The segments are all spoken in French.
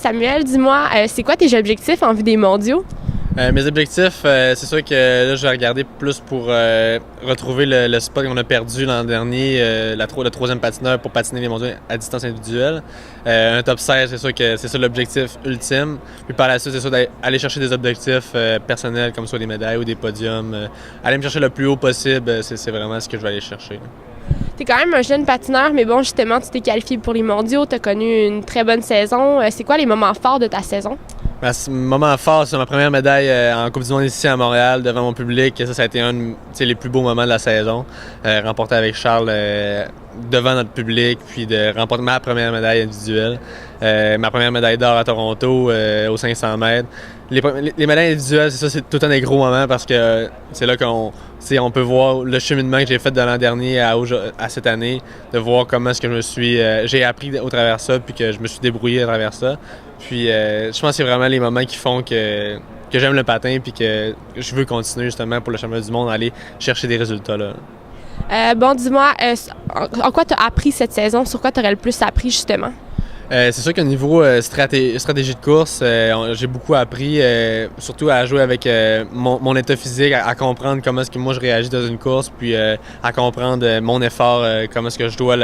Samuel, dis-moi, c'est quoi tes objectifs en vue des mondiaux? Mes objectifs, c'est sûr que là, je vais regarder plus pour retrouver le spot qu'on a perdu l'an dernier, le troisième patineur pour patiner les mondiaux à distance individuelle. Un top 16, c'est sûr que c'est ça l'objectif ultime. Puis par la suite, c'est sûr d'aller chercher des objectifs personnels, comme soit des médailles ou des podiums. Aller me chercher le plus haut possible, c'est vraiment ce que je vais aller chercher. Tu es quand même un jeune patineur, mais bon, justement, tu t'es qualifié pour les mondiaux, tu as connu une très bonne saison. C'est quoi les moments forts de ta saison? Moment fort, c'est ma première médaille en Coupe du Monde ici à Montréal devant mon public. Ça a été un des plus beaux moments de la saison. Remporté avec Charles devant notre public, puis de remporter ma première médaille individuelle. Ma première médaille d'or à Toronto aux 500 mètres. Les médailles individuelles, c'est ça, c'est tout le temps des gros moments parce que c'est là qu'on peut voir le cheminement que j'ai fait de l'an dernier à cette année, de voir comment est-ce que j'ai appris au travers ça, puis que je me suis débrouillé à travers ça. Puis je pense que c'est vraiment les moments qui font que j'aime le patin puis que je veux continuer justement pour le championnat du monde, aller chercher des résultats là. Bon, dis-moi, en quoi tu as appris cette saison? Sur quoi tu aurais le plus appris justement? C'est sûr qu'au niveau stratégie de course, j'ai beaucoup appris, surtout à jouer avec mon état physique, à comprendre comment est-ce que moi je réagis dans une course, puis à comprendre mon effort, comment est-ce que je dois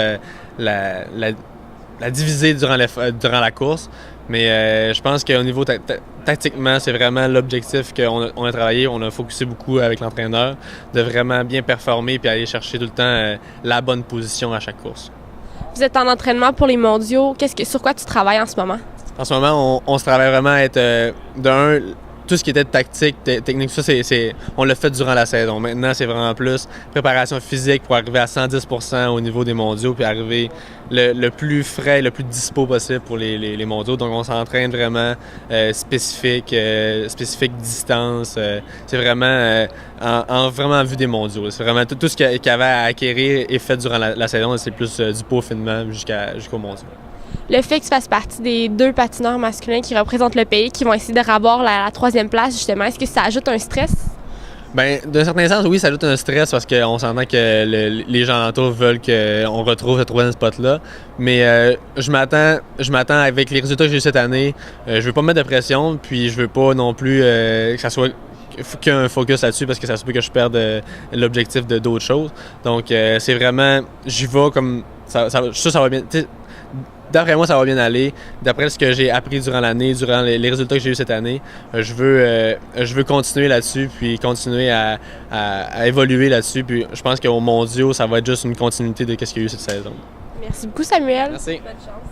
la diviser durant la course. Mais je pense qu'au niveau tactiquement, c'est vraiment l'objectif qu'on a travaillé. On a focusé beaucoup avec l'entraîneur de vraiment bien performer puis aller chercher tout le temps la bonne position à chaque course. Vous êtes en entraînement pour les mondiaux. Sur quoi tu travailles en ce moment? En ce moment, on se travaille vraiment à être tout ce qui était tactique, technique, ça, on l'a fait durant la saison. Maintenant, c'est vraiment plus préparation physique pour arriver à 110% au niveau des mondiaux, puis arriver le plus frais, le plus dispo possible pour les mondiaux. Donc, on s'entraîne vraiment spécifique distance. C'est vraiment vraiment en vue des mondiaux. C'est vraiment tout ce qu'il y avait à acquérir est fait durant la saison. C'est plus du peaufinement jusqu'aux mondiaux. Le fait que tu fasses partie des 2 patineurs masculins qui représentent le pays, qui vont essayer de ravoir la 3e place, justement, est-ce que ça ajoute un stress? Bien, d'un certain sens, oui, ça ajoute un stress parce qu'on s'entend que les gens autour veulent qu'on retrouve ce 3e spot-là. Mais je m'attends avec les résultats que j'ai eu cette année, je veux pas mettre de pression, puis je veux pas non plus que ça soit qu'un focus là-dessus parce que ça se peut que je perde l'objectif de d'autres choses. Donc, c'est vraiment, j'y vais comme ça va bien. D'après moi, ça va bien aller. D'après ce que j'ai appris durant l'année, durant les résultats que j'ai eus cette année, je veux continuer là-dessus, puis continuer à évoluer là-dessus. Puis je pense qu'au mondiaux, ça va être juste une continuité de ce qu'il y a eu cette saison. Merci beaucoup, Samuel. Merci. Bonne chance.